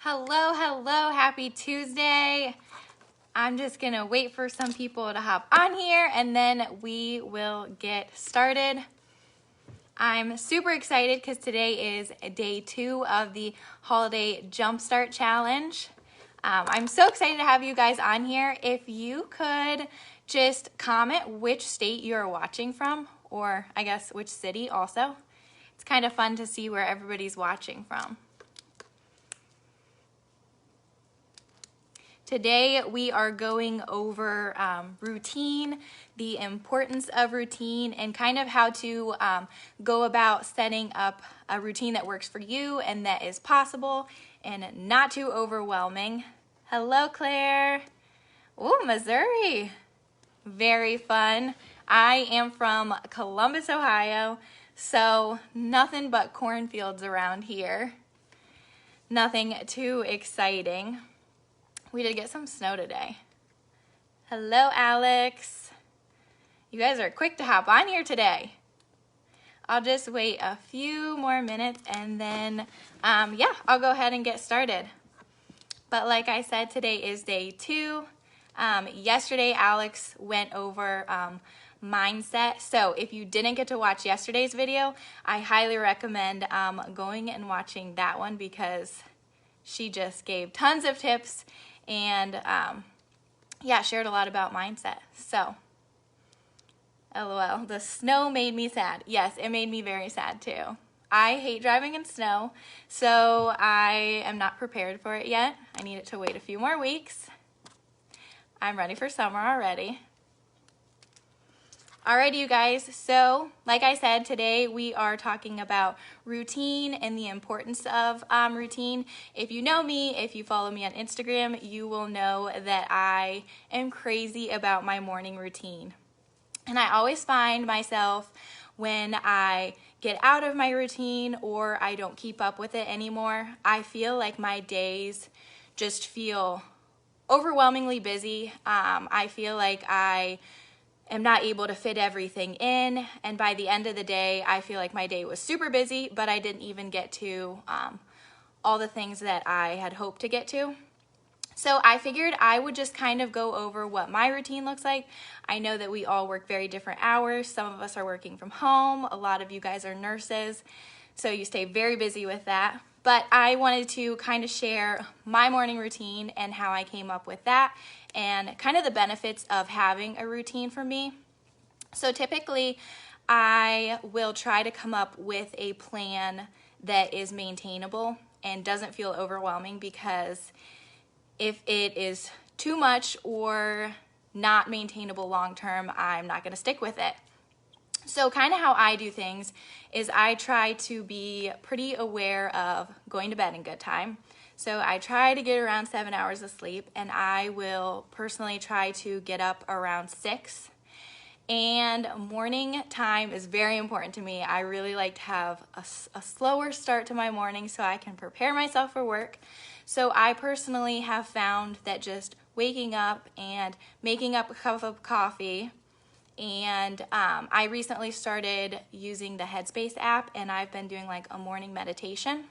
Hello, hello, happy Tuesday. I'm just gonna wait for some people to hop on here and then we will get started. I'm super excited because today is day 2 of the Holiday Jumpstart Challenge. I'm so excited to have you guys on here. If you could just comment which state you're watching from, or I guess which city also. It's kind of fun to see where everybody's watching from. Today we are going over routine, the importance of routine, and kind of how to go about setting up a routine that works for you and that is possible and not too overwhelming. Hello, Claire. Ooh, Missouri. Very fun. I am from Columbus, Ohio, so nothing but cornfields around here. Nothing too exciting. We did get some snow today. Hello, Alex. You guys are quick to hop on here today. I'll just wait a few more minutes and then, yeah, I'll go ahead and get started. But like I said, today is day 2. Yesterday, Alex went over mindset. So if you didn't get to watch yesterday's video, I highly recommend going and watching that one because she just gave tons of tips and yeah, shared a lot about mindset. So, LOL, the snow made me sad. Yes, it made me very sad too. I hate driving in snow, so I am not prepared for it yet. I need it to wait a few more weeks. I'm ready for summer already. Alrighty, you guys, so like I said, today we are talking about routine and the importance of routine. If you know me, if you follow me on Instagram, you will know that I am crazy about my morning routine. And I always find myself when I get out of my routine or I don't keep up with it anymore, I feel like my days just feel overwhelmingly busy. I feel like I am not able to fit everything in, and by the end of the day I feel like my day was super busy, but I didn't even get to all the things that I had hoped to get to. So I figured I would just kind of go over what my routine looks like. I know that we all work very different hours. Some of us are working from home. A lot of you guys are nurses, so you stay very busy with that. But I wanted to kind of share my morning routine and how I came up with that and kind of the benefits of having a routine for me. So typically, I will try to come up with a plan that is maintainable and doesn't feel overwhelming, because if it is too much or not maintainable long term, I'm not going to stick with it. So kind of how I do things is I try to be pretty aware of going to bed in good time. So I try to get around 7 hours of sleep, and I will personally try to get up around 6. And morning time is very important to me. I really like to have a slower start to my morning so I can prepare myself for work. So I personally have found that just waking up and making up a cup of coffee, and I recently started using the Headspace app, and I've been doing like a morning meditation.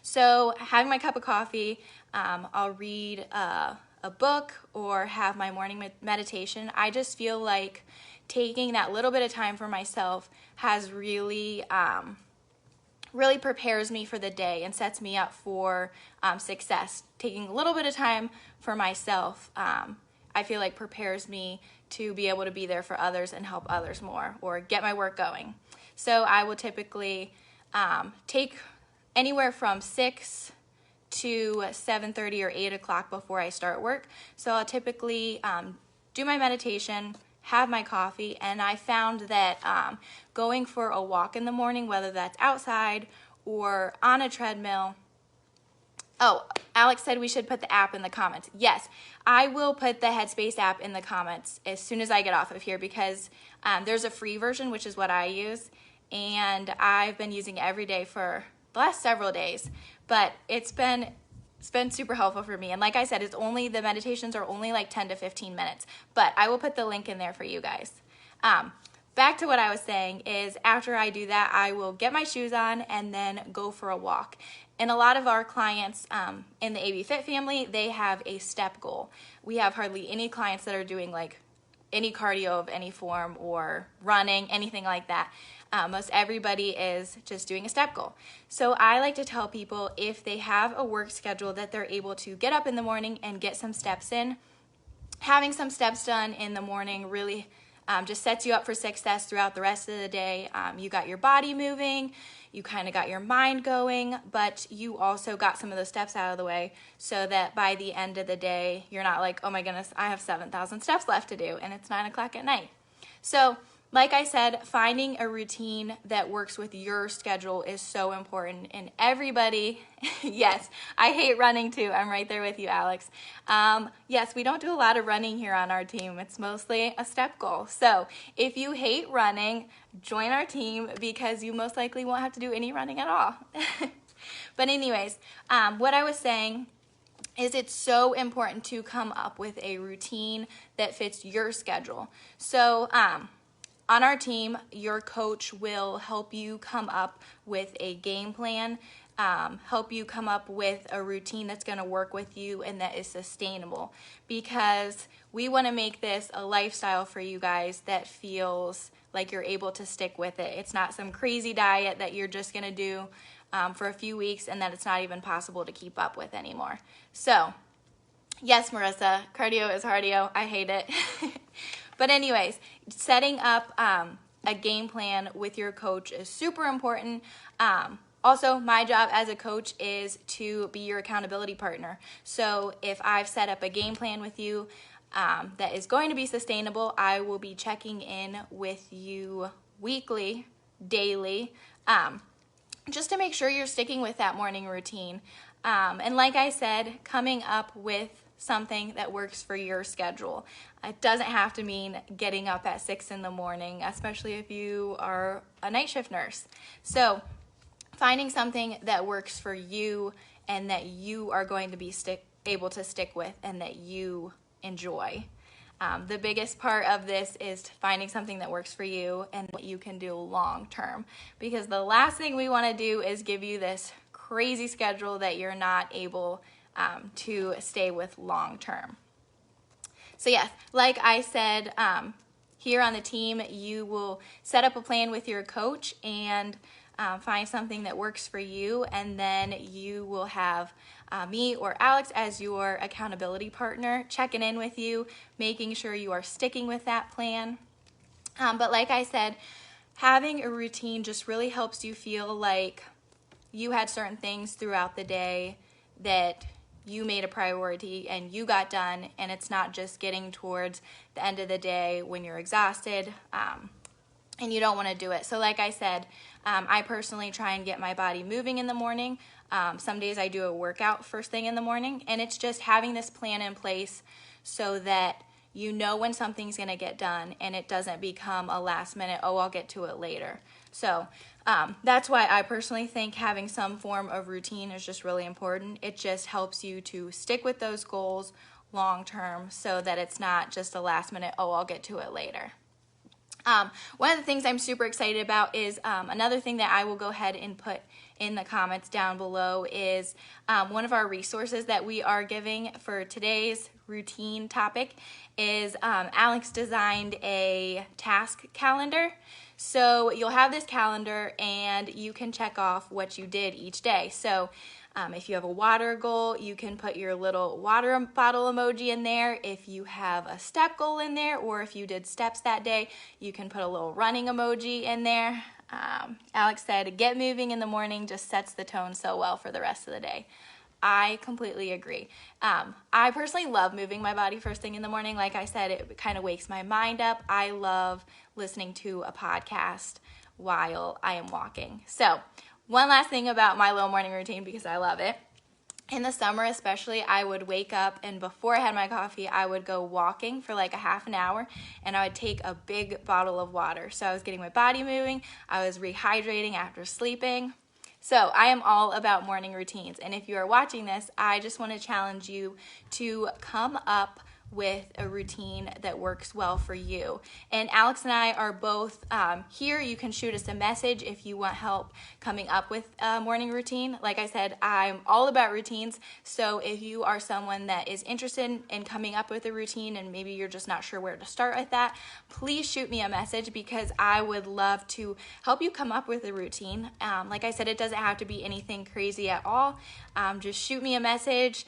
So having my cup of coffee, I'll read a book or have my morning meditation. I just feel like taking that little bit of time for myself has really really prepares me for the day and sets me up for success. Taking a little bit of time for myself, I feel like prepares me to be able to be there for others and help others more or get my work going. So I will typically take anywhere from 6 to 7:30 or 8 o'clock before I start work. So I'll typically do my meditation, have my coffee, and I found that going for a walk in the morning, whether that's outside or on a treadmill. Oh, Alex said we should put the app in the comments. Yes, I will put the Headspace app in the comments as soon as I get off of here, because there's a free version, which is what I use, and I've been using it every day for the last several days, but it's been super helpful for me. And like I said, the meditations are only like 10 to 15 minutes, but I will put the link in there for you guys. back to what I was saying is after I do that, I will get my shoes on and then go for a walk. And a lot of our clients in the AB Fit family, they have a step goal. We have hardly any clients that are doing like any cardio of any form or running, anything like that. Most everybody is just doing a step goal. So I like to tell people if they have a work schedule that they're able to get up in the morning and get some steps in. Having some steps done in the morning really just sets you up for success throughout the rest of the day. You got your body moving, you kind of got your mind going, but you also got some of those steps out of the way so that by the end of the day, you're not like, oh my goodness, I have 7,000 steps left to do and it's 9 o'clock at night. So like I said, finding a routine that works with your schedule is so important. And everybody, yes, I hate running too. I'm right there with you, Alex. Yes, we don't do a lot of running here on our team. It's mostly a step goal. So if you hate running, join our team because you most likely won't have to do any running at all. But anyways, what I was saying is it's so important to come up with a routine that fits your schedule. So, on our team, your coach will help you come up with a game plan, help you come up with a routine that's going to work with you and that is sustainable, because we want to make this a lifestyle for you guys that feels like you're able to stick with it. It's not some crazy diet that you're just going to do for a few weeks and that it's not even possible to keep up with anymore. So, yes, Marissa, cardio is cardio. I hate it. But anyways, setting up a game plan with your coach is super important. Also, my job as a coach is to be your accountability partner. So if I've set up a game plan with you that is going to be sustainable, I will be checking in with you weekly, daily, just to make sure you're sticking with that morning routine. And like I said, coming up with something that works for your schedule. It doesn't have to mean getting up at 6 in the morning, especially if you are a night shift nurse. So finding something that works for you and that you are going to be able to stick with and that you enjoy. The biggest part of this is finding something that works for you and what you can do long term, because the last thing we want to do is give you this crazy schedule that you're not able to stay with long term. So yes, like I said, here on the team, you will set up a plan with your coach and find something that works for you, and then you will have me or Alex as your accountability partner, checking in with you, making sure you are sticking with that plan. But like I said, having a routine just really helps you feel like you had certain things throughout the day that you made a priority and you got done, and it's not just getting towards the end of the day when you're exhausted and you don't want to do it. So like I said, I personally try and get my body moving in the morning. Some days I do a workout first thing in the morning, and it's just having this plan in place so that you know when something's going to get done and it doesn't become a last minute, oh, I'll get to it later. So that's why I personally think having some form of routine is just really important. It just helps you to stick with those goals long term so that it's not just a last minute, oh, I'll get to it later. One of the things I'm super excited about is another thing that I will go ahead and put in the comments down below is one of our resources that we are giving for today's routine topic is Alex designed a task calendar. So you'll have this calendar and you can check off what you did each day. So if you have a water goal, you can put your little water bottle emoji in there. If you have a step goal in there, or if you did steps that day, you can put a little running emoji in there. Alex said, get moving in the morning just sets the tone so well for the rest of the day. I completely agree. I personally love moving my body first thing in the morning. Like I said, it kind of wakes my mind up. I love listening to a podcast while I am walking. So one last thing about my little morning routine, because I love it. In the summer especially, I would wake up and before I had my coffee, I would go walking for like a half an hour and I would take a big bottle of water. So I was getting my body moving, I was rehydrating after sleeping. So I am all about morning routines. And if you are watching this, I just want to challenge you to come up with a routine that works well for you. And Alex and I are both here. You can shoot us a message if you want help coming up with a morning routine. Like I said, I'm all about routines. So if you are someone that is interested in coming up with a routine and maybe you're just not sure where to start with that, please shoot me a message because I would love to help you come up with a routine. Like I said, it doesn't have to be anything crazy at all. Just shoot me a message.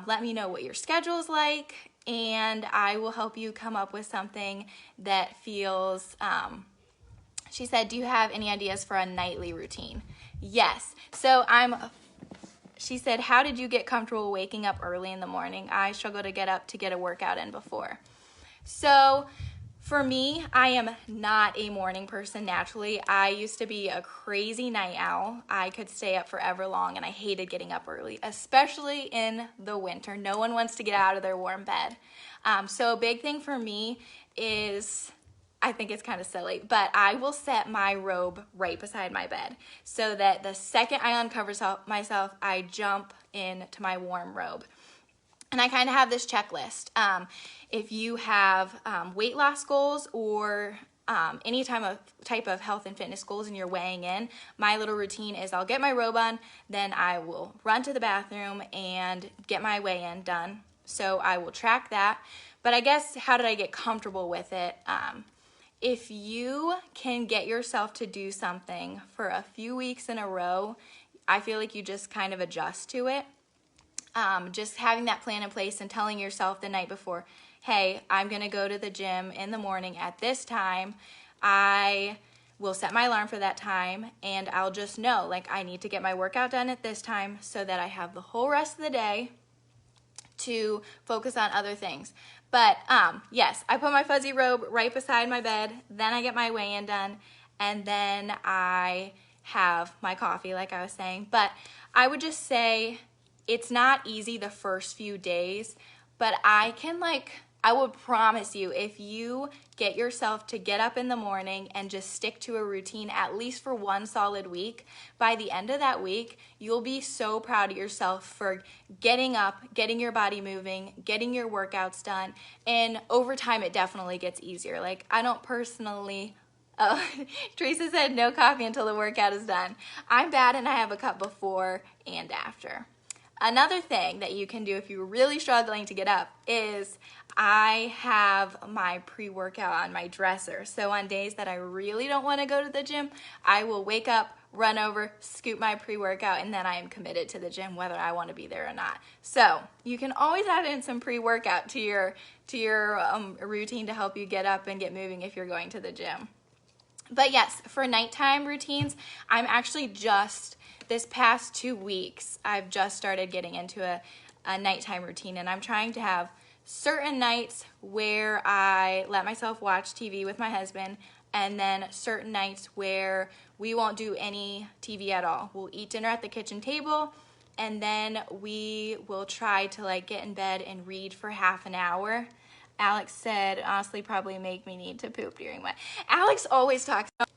Let me know what your schedule is like, and I will help you come up with something that feels, she said, do you have any ideas for a nightly routine? Yes. So she said, how did you get comfortable waking up early in the morning? I struggle to get up to get a workout in before. So for me, I am not a morning person naturally. I used to be a crazy night owl. I could stay up forever long and I hated getting up early, especially in the winter. No one wants to get out of their warm bed. So a big thing for me is, I think it's kind of silly, but I will set my robe right beside my bed so that the second I uncover myself, I jump into my warm robe. And I kind of have this checklist. If you have weight loss goals or any type of health and fitness goals and you're weighing in, my little routine is I'll get my robe on, then I will run to the bathroom and get my weigh-in done. So I will track that. But I guess, how did I get comfortable with it? If you can get yourself to do something for a few weeks in a row, I feel like you just kind of adjust to it. Just having that plan in place and telling yourself the night before, hey, I'm going to go to the gym in the morning at this time. I will set my alarm for that time, and I'll just know, like, I need to get my workout done at this time so that I have the whole rest of the day to focus on other things. But yes, I put my fuzzy robe right beside my bed, then I get my weigh-in done, and then I have my coffee, like I was saying. But I would just say, it's not easy the first few days, but I would promise you, if you get yourself to get up in the morning and just stick to a routine at least for one solid week, by the end of that week, you'll be so proud of yourself for getting up, getting your body moving, getting your workouts done, and over time it definitely gets easier. Like, I don't personally, oh, Teresa said no coffee until the workout is done. I'm bad and I have a cup before and after. Another thing that you can do if you're really struggling to get up is I have my pre-workout on my dresser. So on days that I really don't want to go to the gym, I will wake up, run over, scoop my pre-workout, and then I am committed to the gym whether I want to be there or not. So you can always add in some pre-workout to your routine to help you get up and get moving if you're going to the gym. But yes, for nighttime routines, I'm actually this past 2 weeks, I've just started getting into a nighttime routine, and I'm trying to have certain nights where I let myself watch TV with my husband, and then certain nights where we won't do any TV at all. We'll eat dinner at the kitchen table, and then we will try to get in bed and read for half an hour. Alex said, honestly, probably make me need to poop during my... Alex always talks about...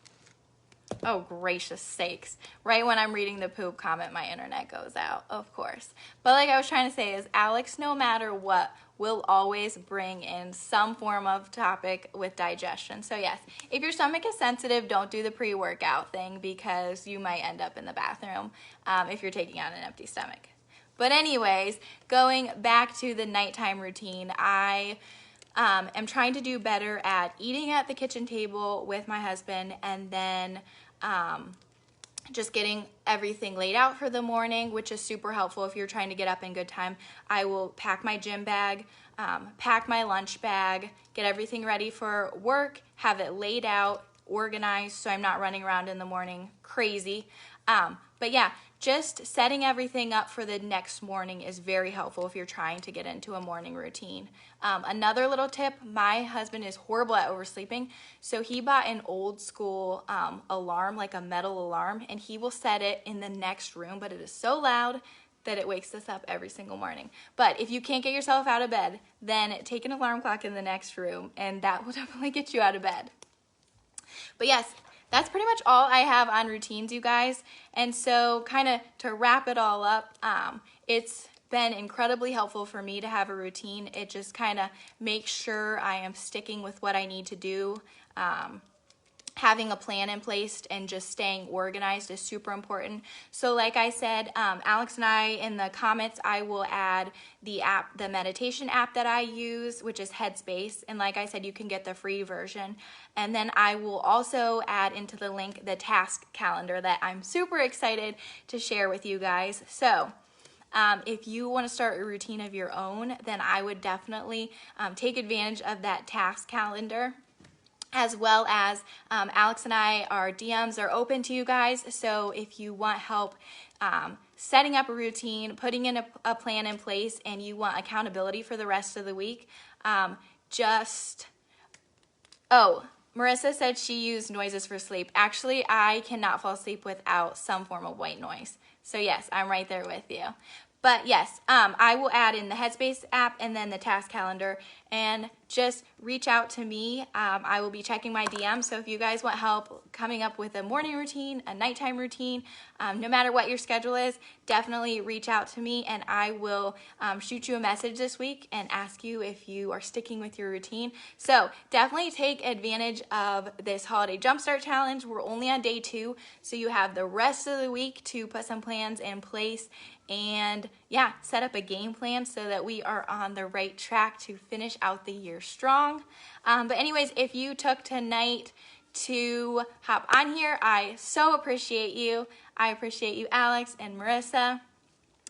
Oh, gracious sakes. Right when I'm reading the poop comment, my internet goes out, of course. But like I was trying to say is Alex, no matter what, will always bring in some form of topic with digestion. So yes, if your stomach is sensitive, don't do the pre-workout thing because you might end up in the bathroom if you're taking on an empty stomach. But anyways, going back to the nighttime routine, I am trying to do better at eating at the kitchen table with my husband, and then just getting everything laid out for the morning, which is super helpful if you're trying to get up in good time. I will pack my gym bag, pack my lunch bag, get everything ready for work, have it laid out, organized, so I'm not running around in the morning crazy. But yeah, just setting everything up for the next morning is very helpful if you're trying to get into a morning routine. Another little tip, my husband is horrible at oversleeping, so he bought an old school alarm, like a metal alarm, and he will set it in the next room, but it is so loud that it wakes us up every single morning. But if you can't get yourself out of bed, then take an alarm clock in the next room, and that will definitely get you out of bed. But yes, that's pretty much all I have on routines, you guys. And so kind of to wrap it all up, it's been incredibly helpful for me to have a routine. It just kind of makes sure I am sticking with what I need to do. Having a plan in place and just staying organized is super important. So like I said, Alex and I, in the comments, I will add the app, the meditation app that I use, which is Headspace. And like I said, you can get the free version. And then I will also add into the link the task calendar that I'm super excited to share with you guys. So if you want to start a routine of your own, then I would definitely take advantage of that task calendar. As well as Alex and I, our DMs are open to you guys. So if you want help setting up a routine, putting in a plan in place, and you want accountability for the rest of the week, Marissa said she used noises for sleep. Actually, I cannot fall asleep without some form of white noise. So yes, I'm right there with you. But yes, I will add in the Headspace app and then the task calendar, and just reach out to me. I will be checking my DM. So if you guys want help coming up with a morning routine, a nighttime routine, no matter what your schedule is, definitely reach out to me, and I will shoot you a message this week and ask you if you are sticking with your routine. So definitely take advantage of this holiday jumpstart challenge. We're only on day 2, so you have the rest of the week to put some plans in place and yeah, set up a game plan so that we are on the right track to finish out the year strong. But anyways, if you took tonight to hop on here, I so appreciate you. I appreciate you, Alex and Marissa.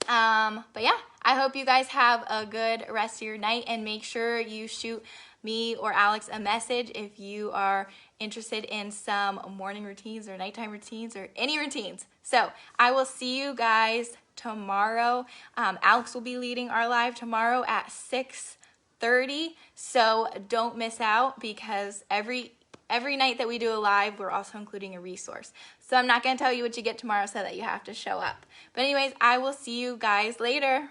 But yeah, I hope you guys have a good rest of your night, and make sure you shoot me or Alex a message if you are interested in some morning routines or nighttime routines or any routines. So I will see you guys tomorrow. Alex will be leading our live tomorrow at 6:30, so don't miss out, because every night that we do a live, we're also including a resource. So I'm not going to tell you what you get tomorrow so that you have to show up. But anyways, I will see you guys later.